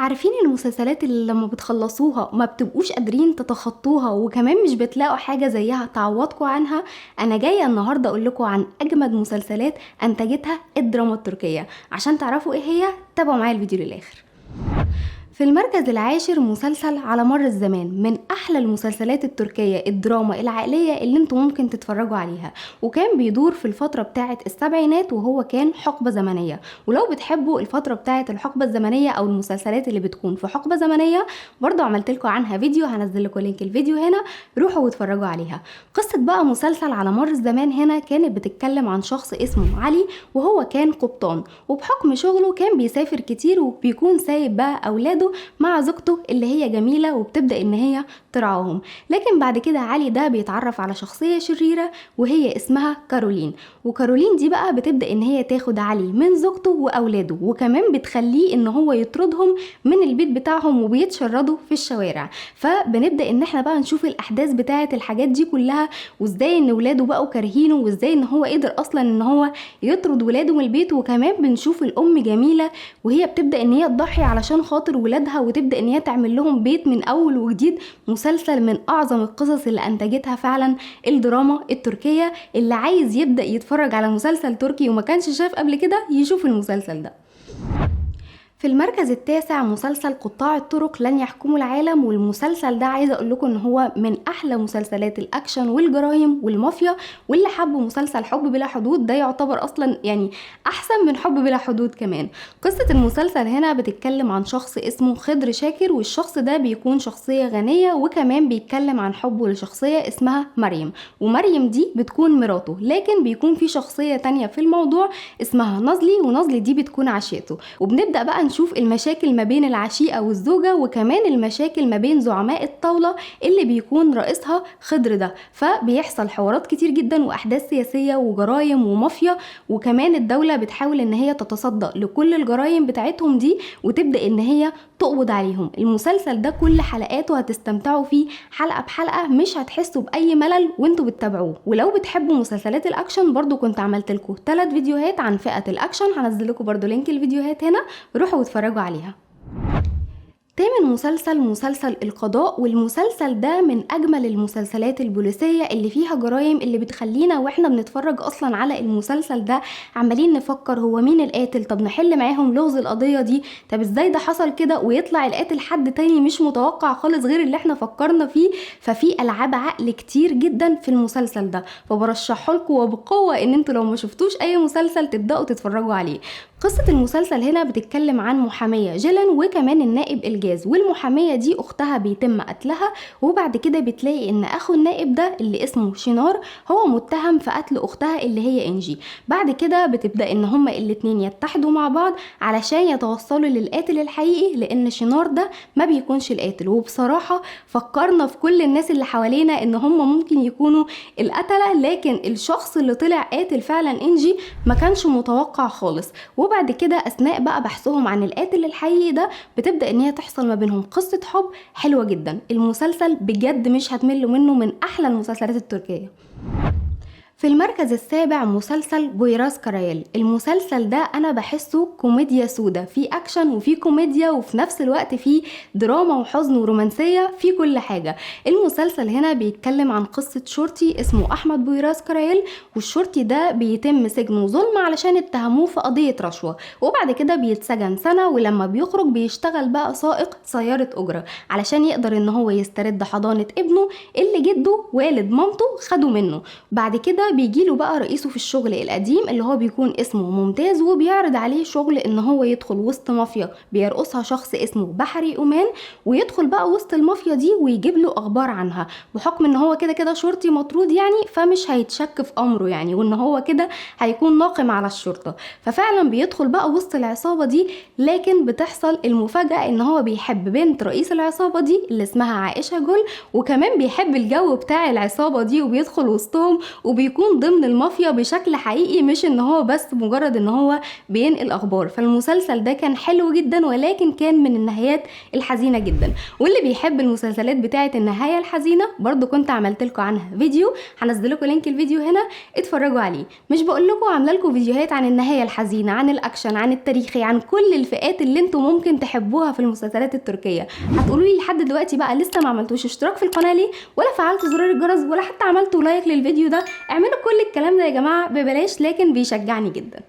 عارفين المسلسلات اللي لما بتخلصوها ما بتبقوش قادرين تتخطوها وكمان مش بتلاقوا حاجة زيها تعوضكوا عنها؟ انا جاية النهاردة اقولكوا عن اجمد مسلسلات انتجتها الدراما التركية. عشان تعرفوا ايه هي تابعوا معايا الفيديو للاخر. في المركز العاشر مسلسل على مر الزمان، من احلى المسلسلات التركية الدراما العائلية اللي انتم ممكن تتفرجوا عليها، وكان بيدور في الفترة بتاعة السبعينات وهو كان حقبة زمنية. ولو بتحبوا الفترة بتاعة الحقبة الزمنية او المسلسلات اللي بتكون في حقبة زمنية برضو عملت لكم عنها فيديو، هنزل لكم لينك الفيديو هنا، روحوا واتفرجوا عليها. قصة بقى مسلسل على مر الزمان هنا كانت بتتكلم عن شخص اسمه علي، وهو كان قبطان، وبحكم شغله كان بيسافر كتير وبيكون سايب بقى اولاده مع زوجته اللي هي جميلة وبتبدأ ان هي ترعاهم. لكن بعد كده علي ده بيتعرف على شخصية شريرة وهي اسمها كارولين، وكارولين دي بقى بتبدأ ان هي تاخد علي من زوجته واولاده، وكمان بتخليه ان هو يطردهم من البيت بتاعهم وبيتشردوا في الشوارع. فبنبدأ ان احنا بقى نشوف الاحداث بتاعة الحاجات دي كلها، وازاي ان ولاده بقوا كارهينه، وازاي ان هو قدر اصلا ان هو يطرد ولاده من البيت. وكمان بنشوف الام جميلة وهي بتبدأ ان هي تضحي علشان خاطر ولادها وتبدأ ان هي تعمل لهم بيت من اول وجديد. مسلسل من اعظم القصص اللي انتجتها فعلا الدراما التركية. اللي عايز يبدأ يتفرج على مسلسل تركي وما كانش شاف قبل كده يشوف المسلسل ده. في المركز التاسع مسلسل قطاع الطرق لن يحكموا العالم، والمسلسل ده عايزه اقول لكم ان هو من احلى مسلسلات الاكشن والجرايم والمافيا. واللي حبوا مسلسل حب بلا حدود ده يعتبر اصلا يعني احسن من حب بلا حدود كمان. قصه المسلسل هنا بتتكلم عن شخص اسمه خضر شاكر، والشخص ده بيكون شخصيه غنيه، وكمان بيتكلم عن حبه لشخصيه اسمها مريم، ومريم دي بتكون مراته. لكن بيكون في شخصيه تانية في الموضوع اسمها نازلي، ونازلي دي بتكون عشيقته. وبنبدا بقى نشوف المشاكل ما بين العشيقة والزوجة، وكمان المشاكل ما بين زعماء الطاولة اللي بيكون رئيسها خضر ده. فبيحصل حوارات كتير جدا واحداث سياسية وجرايم ومافيا، وكمان الدولة بتحاول ان هي تتصدى لكل الجرايم بتاعتهم دي وتبدأ ان هي تقبض عليهم. المسلسل ده كل حلقاته هتستمتعوا فيه حلقة بحلقة، مش هتحسوا بأي ملل وانتوا بتتابعوه. ولو بتحبوا مسلسلات الأكشن برضو كنت عملت لكم 3 فيديوهات عن فئة الأكشن، هنزل لكم برضو لينك الفيديوهات هنا، روحوا واتفرجوا عليها. تامن مسلسل القضاء، والمسلسل ده من اجمل المسلسلات البوليسيه اللي فيها جرائم، اللي بتخلينا واحنا بنتفرج اصلا على المسلسل ده عمالين نفكر هو مين القاتل، طب نحل معاهم لغز القضيه دي، طب ازاي ده حصل كده، ويطلع القاتل حد تاني مش متوقع خالص غير اللي احنا فكرنا فيه. ففي العاب عقل كتير جدا في المسلسل ده، فبرشحه لكم وبقوه ان انتوا لو ما شفتوش اي مسلسل تبداوا تتفرجوا عليه. قصة المسلسل هنا بتتكلم عن محامية جيلان وكمان النائب الجاز، والمحامية دي اختها بيتم قتلها، وبعد كده بتلاقي ان اخو النائب ده اللي اسمه شينار هو متهم في قتل اختها اللي هي انجي. بعد كده بتبدأ ان هما الاتنين يتحدوا مع بعض علشان يتوصلوا للقاتل الحقيقي، لان شينار ده ما بيكونش القاتل. وبصراحة فكرنا في كل الناس اللي حوالينا ان هما ممكن يكونوا القتلة، لكن الشخص اللي طلع قاتل فعلا انجي ما كانش متوقع خالص. وبعد كده اثناء بقى بحثهم عن القاتل الحقيقي ده بتبدا ان هي تحصل ما بينهم قصه حب حلوه جدا. المسلسل بجد مش هتملوا منه، من احلى المسلسلات التركيه. في المركز السابع مسلسل بويراس كارayel. المسلسل ده انا بحسه كوميديا سودا، في اكشن وفي كوميديا وفي نفس الوقت في دراما وحزن ورومانسية، في كل حاجة. المسلسل هنا بيتكلم عن قصة شرطي اسمه احمد بويراس كارayel، والشرطي ده بيتم سجنه ظلم علشان اتهموه في قضية رشوة، وبعد كده بيتسجن سنة، ولما بيخرج بيشتغل بقى سائق سيارة اجرة علشان يقدر ان هو يسترد حضانة ابنه اللي جده والد مامته خدوا منه. بعد كده بيجيله بقى رئيسه في الشغل القديم اللي هو بيكون اسمه ممتاز، وبيعرض عليه شغل ان هو يدخل وسط مافيا بيرقصها شخص اسمه بحري أمان، ويدخل بقى وسط المافيا دي ويجيب له اخبار عنها، بحكم ان هو كده كده شرطي مطرود يعني، فمش هيتشك في امره يعني، وان هو كده هيكون ناقم على الشرطة. ففعلا بيدخل بقى وسط العصابة دي، لكن بتحصل المفاجأة ان هو بيحب بنت رئيس العصابة دي اللي اسمها عائشة جول، وكمان بيحب الجو بتاع العصابة دي وبيدخل وسطهم، وبيكون بيكون ضمن المافيا بشكل حقيقي، مش ان هو بس مجرد ان هو بينقل اخبار. فالمسلسل ده كان حلو جدا، ولكن كان من النهايات الحزينة جدا. واللي بيحب المسلسلات بتاعه النهاية الحزينة برضو كنت عملت لكم عنها فيديو، هنزل لكم لينك الفيديو هنا اتفرجوا عليه. مش بقول لكم عامله لكم فيديوهات عن النهاية الحزينة، عن الاكشن، عن التاريخي، عن كل الفئات اللي انتم ممكن تحبوها في المسلسلات التركية. هتقولوا لي لحد دلوقتي بقى لسه ما عملتوش اشتراك في القناة ليه، ولا فعلتوا زرار الجرس، ولا حتى عملتوا لايك للفيديو ده؟ اعملوا كل الكلام ده يا جماعة ببلاش، لكن بيشجعني جدا.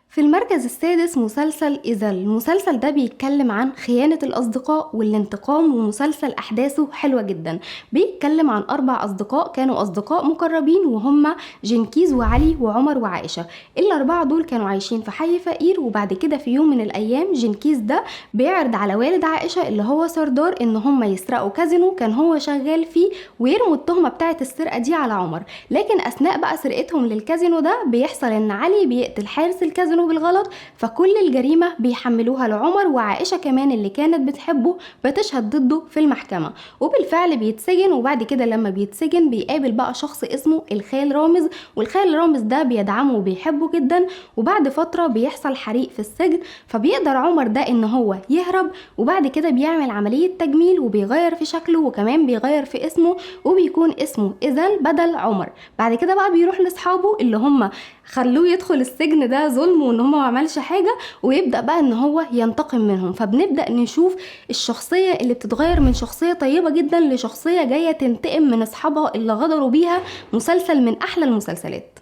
في المركز السادس مسلسل إذل. المسلسل ده بيتكلم عن خيانة الأصدقاء والانتقام، ومسلسل أحداثه حلوة جدا. بيتكلم عن 4 أصدقاء كانوا أصدقاء مقربين، وهم جنكيز وعلي وعمر وعائشة. ال4 دول كانوا عايشين في حي فقير، وبعد كده في يوم من الأيام جنكيز ده بيعرض على والد عائشة اللي هو سردار إن هم يسرقوا كازينو كان هو شغال فيه، ويرموا التهمة بتاعة السرقة دي على عمر. لكن أثناء بقى سرقتهم للكازينو ده بيحصل إن علي بيقتل حارس الكازينو بالغلط، فكل الجريمة بيحملوها لعمر، وعائشة كمان اللي كانت بتحبه بتشهد ضده في المحكمة. وبالفعل بيتسجن، وبعد كده لما بيتسجن بيقابل بقى شخص اسمه الخال رامز، والخال رامز ده بيدعمه وبيحبه جدا. وبعد فترة بيحصل حريق في السجن، فبيقدر عمر ده ان هو يهرب، وبعد كده بيعمل عملية تجميل وبيغير في شكله، وكمان بيغير في اسمه وبيكون اسمه إذل بدل عمر. بعد كده بقى بيروح لاصحابه اللي هم خلوه يدخل السجن ده ظلم وان هو ما عملش حاجة، ويبدأ بقى ان هو ينتقم منهم. فبنبدأ نشوف الشخصية اللي بتتغير من شخصية طيبة جدا لشخصية جاية تنتقم من اصحابها اللي غدروا بيها. مسلسل من احلى المسلسلات.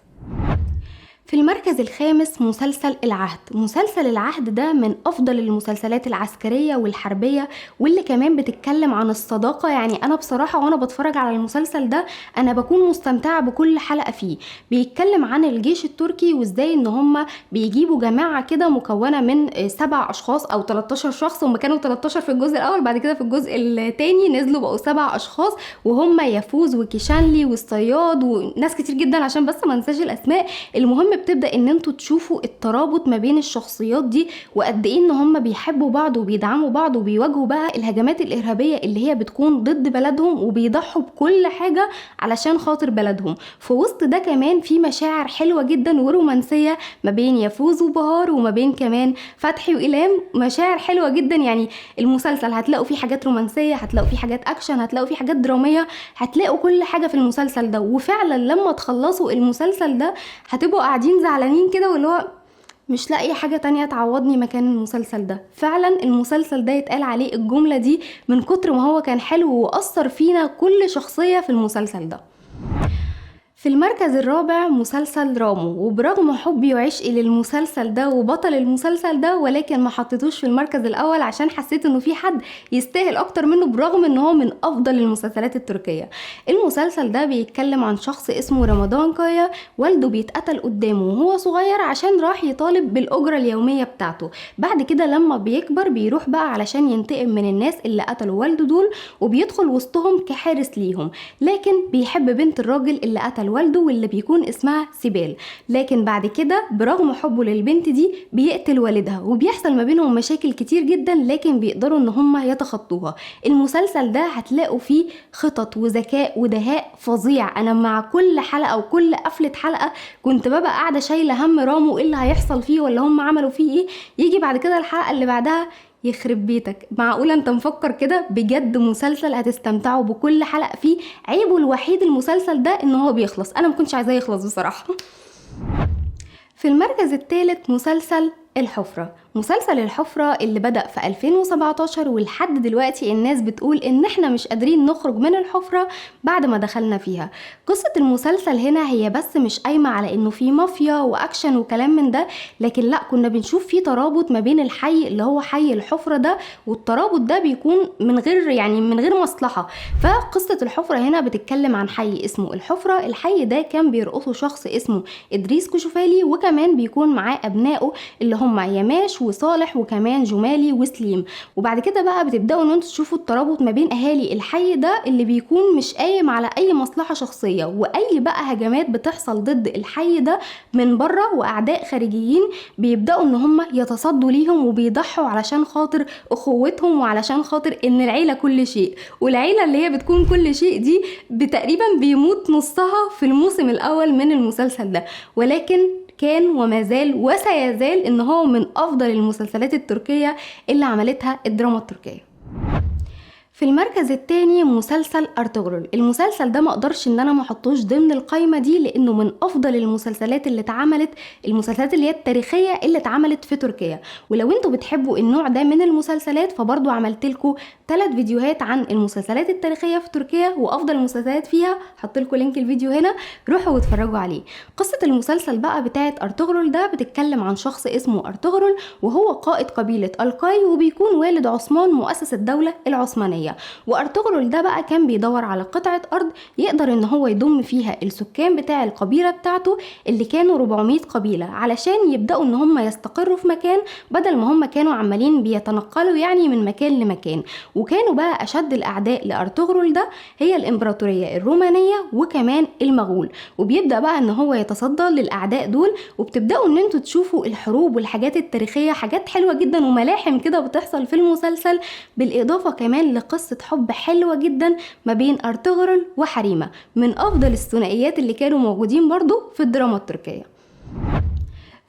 في المركز الخامس مسلسل العهد. مسلسل العهد ده من افضل المسلسلات العسكرية والحربية، واللي كمان بتتكلم عن الصداقة. يعني انا بصراحة وانا بتفرج على المسلسل ده انا بكون مستمتعة بكل حلقة فيه. بيتكلم عن الجيش التركي، وازاي ان هم بيجيبوا جماعة كده مكونة من 7 اشخاص او 13 شخص. هم كانوا 13 في الجزء الاول، بعد كده في الجزء الثاني نزلوا بقوا 7 اشخاص، وهم يفوز وكيشانلي والصياد وناس كتير جدا عشان بس ما ننساش الاسماء. المهم بتبدأ ان انتوا تشوفوا الترابط ما بين الشخصيات دي، وقد ايه ان هم بيحبوا بعض وبيدعموا بعض، وبيواجهوا بقى الهجمات الارهابية اللي هي بتكون ضد بلدهم، وبيضحوا بكل حاجة علشان خاطر بلدهم. في وسط ده كمان في مشاعر حلوة جدا ورومانسية ما بين يفوز وبهار، وما بين كمان فتحي وإلهام. مشاعر حلوة جدا. يعني المسلسل هتلاقوا فيه حاجات رومانسية، هتلاقوا فيه حاجات اكشن، هتلاقوا فيه حاجات درامية، هتلاقوا كل حاجة في المسلسل ده. وفعلا لما تخلصوا المسلسل ده هتبقوا قاعدين زعلانين كده، واللي هو مش لاقي حاجة تانية تعوضني مكان المسلسل ده. فعلا المسلسل ده يتقال عليه الجملة دي من كتر ما هو كان حلو وأثر فينا كل شخصية في المسلسل ده. في المركز الرابع مسلسل رامو. وبرغم حبي وعشقي للمسلسل ده وبطل المسلسل ده، ولكن ما حطيتوش في المركز الاول عشان حسيت انه في حد يستاهل اكتر منه، برغم ان هو من افضل المسلسلات التركية. المسلسل ده بيتكلم عن شخص اسمه رمضان كايا، والده بيتقتل قدامه وهو صغير عشان راح يطالب بالاجرة اليومية بتاعته. بعد كده لما بيكبر بيروح بقى علشان ينتقم من الناس اللي قتلوا والده دول، وبيدخل وسطهم كحارس ليهم. لكن بيحب بنت الراجل اللي قتل والده واللي بيكون اسمها سيبال. لكن بعد كده برغم حبه للبنت دي بيقتل والدها، وبيحصل ما بينهم مشاكل كتير جدا، لكن بيقدروا ان هم يتخطوها. المسلسل ده هتلاقوا فيه خطط وذكاء ودهاء فظيع. انا مع كل حلقة وكل قفلة حلقة كنت ببقى قاعدة شايلة هم رامو ايه اللي هيحصل فيه، ولا هم عملوا فيه ايه. يجي بعد كده الحلقة اللي بعدها يخرب بيتك، معقولة انت مفكر كده؟ بجد مسلسل هتستمتعوا بكل حلقة فيه. عيبه الوحيد المسلسل ده ان هو بيخلص، انا مكنش عايزاه يخلص بصراحة. في المركز الثالث مسلسل الحفرة. مسلسل الحفرة اللي بدأ في 2017 ولحد دلوقتي الناس بتقول ان احنا مش قادرين نخرج من الحفرة بعد ما دخلنا فيها. قصة المسلسل هنا هي بس مش قايمة على انه في مافيا واكشن وكلام من ده، لكن لا، كنا بنشوف في ترابط ما بين الحي اللي هو حي الحفرة ده، والترابط ده بيكون من غير مصلحة. فقصة الحفرة هنا بتتكلم عن حي اسمه الحفرة. الحي ده كان بيرقصه شخص اسمه إدريس كشوفالي، وكمان بيكون معاه ابنائه اللي هم يماش وصالح وكمان جمالي وسليم. وبعد كده بقى بتبداوا ان انتوا تشوفوا الترابط ما بين اهالي الحي ده اللي بيكون مش قايم على اي مصلحه شخصيه، واي بقى هجمات بتحصل ضد الحي ده من بره واعداء خارجيين بيبداوا ان هم يتصدوا ليهم وبيضحوا علشان خاطر اخوتهم وعلشان خاطر ان العيله كل شيء. والعيله اللي هي بتكون كل شيء دي تقريبا بيموت نصها في الموسم الاول من المسلسل ده، ولكن كان وما زال وسيزال ان هو من افضل المسلسلات التركية اللي عملتها الدراما التركية. في المركز الثاني مسلسل ارطغرل. المسلسل ده ما اقدرش ان انا ما احطوش ضمن القائمه دي لانه من افضل المسلسلات اللي اتعملت، المسلسلات اللي هي التاريخيه اللي اتعملت في تركيا. ولو انتوا بتحبوا النوع ده من المسلسلات فبرضو عملت لكم 3 فيديوهات عن المسلسلات التاريخيه في تركيا وافضل المسلسلات فيها، حط لكم لينك الفيديو هنا، روحوا واتفرجوا عليه. قصه المسلسل بقى بتاعه ارطغرل ده بتتكلم عن شخص اسمه ارطغرل، وهو قائد قبيله القاي، وبيكون والد عثمان مؤسس الدوله العثمانيه. وارطغرل ده بقى كان بيدور على قطعة ارض يقدر ان هو يضم فيها السكان بتاع القبيلة بتاعته اللي كانوا 400 قبيلة، علشان يبدأوا ان هم يستقروا في مكان بدل ما هم كانوا عمالين بيتنقلوا يعني من مكان لمكان. وكانوا بقى اشد الاعداء لارطغرل ده هي الامبراطورية الرومانية وكمان المغول. وبيبدأ بقى ان هو يتصدى للاعداء دول، وبتبدأوا ان انتوا تشوفوا الحروب والحاجات التاريخية، حاجات حلوة جدا وملاحم كده بتحصل في المسلسل، بالاضافة كمان قصة حب حلوة جدا ما بين ارطغرل وحريمة، من افضل الثنائيات اللي كانوا موجودين برضو في الدراما التركية.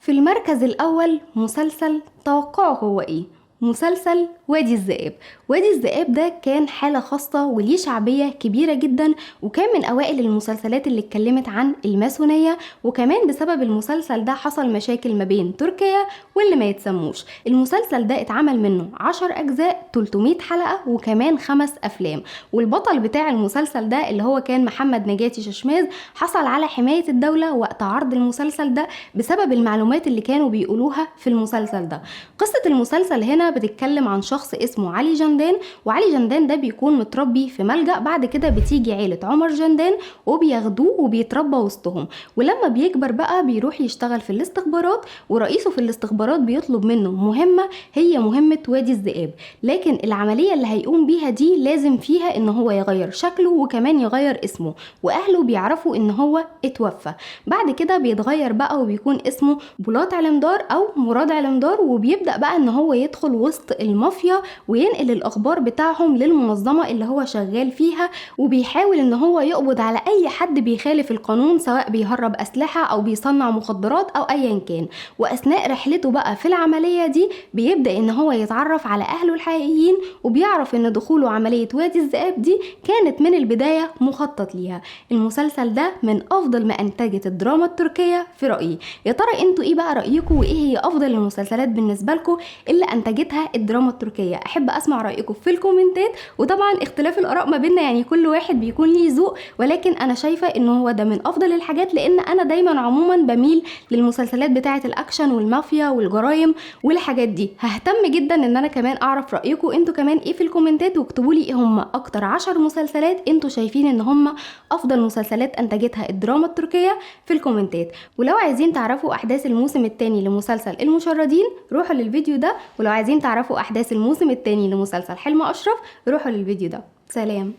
في المركز الاول مسلسل توقعوا هو ايه؟ مسلسل وادي الذئاب. وادي الذئاب ده كان حالة خاصة وليه شعبية كبيرة جدا، وكان من اوائل المسلسلات اللي اتكلمت عن الماسونية. وكمان بسبب المسلسل ده حصل مشاكل ما بين تركيا واللي ما يتسموش. المسلسل ده اتعمل منه 10 اجزاء، 300 حلقة، وكمان 5 افلام. والبطل بتاع المسلسل ده اللي هو كان محمد نجاتي ششماز حصل على حماية الدولة وقت عرض المسلسل ده بسبب المعلومات اللي كانوا بيقولوها في المسلسل ده. قصة المسلسل هنا بتتكلم عن شخص اسمه علي جندان، وعلي جندان ده بيكون متربي في ملجأ. بعد كده بتيجي عيلة عمر جندان وبياخدوه وبيتربى وسطهم، ولما بيكبر بقى بيروح يشتغل في الاستخبارات، ورئيسه في الاستخبارات بيطلب منه مهمة هي مهمة وادي الذئاب. لكن العملية اللي هيقوم بيها دي لازم فيها ان هو يغير شكله وكمان يغير اسمه، واهله بيعرفوا ان هو اتوفى. بعد كده بيتغير بقى وبيكون اسمه بولات علمدار او مراد علمدار، وبيبدأ بقى ان هو يدخل وسط المافيا وينقل الاخبار بتاعهم للمنظمة اللي هو شغال فيها، وبيحاول ان هو يقبض على اي حد بيخالف القانون، سواء بيهرب اسلحة او بيصنع مخدرات او ايا كان. واثناء رحلته بقى في العملية دي بيبدأ ان هو يتعرف على اهله الحقيقيين، وبيعرف ان دخوله عملية وادي الذئاب دي كانت من البداية مخطط ليها. المسلسل ده من افضل ما انتجت الدراما التركية في رأيي. يا ترى انتوا ايه بقى رأيكم، وايه هي افضل المسلسلات بالنسبة لكم اللي انتجتها الدراما التركية؟ احب اسمع رأيكم في الكومنتات. وطبعا اختلاف الاراء ما بيننا يعني كل واحد بيكون ليه ذوق، ولكن انا شايفة ان هو ده من افضل الحاجات، لان انا دايما عموما بميل للمسلسلات بتاعة الاكشن والمافيا والجرايم والحاجات دي. ههتم جدا ان انا كمان اعرف رأيكم انتوا كمان ايه في الكومنتات، واكتبوا لي ايه هم اكتر 10 مسلسلات انتوا شايفين ان هم افضل مسلسلات انتجتها الدراما التركية في الكومنتات. ولو عايزين تعرفوا احداث الموسم الثاني لمسلسل المشردين روحوا للفيديو ده، ولو عايزين تعرفوا احداث الموسم الثاني لمسلسل حلم اشرف روحوا للفيديو ده. سلام.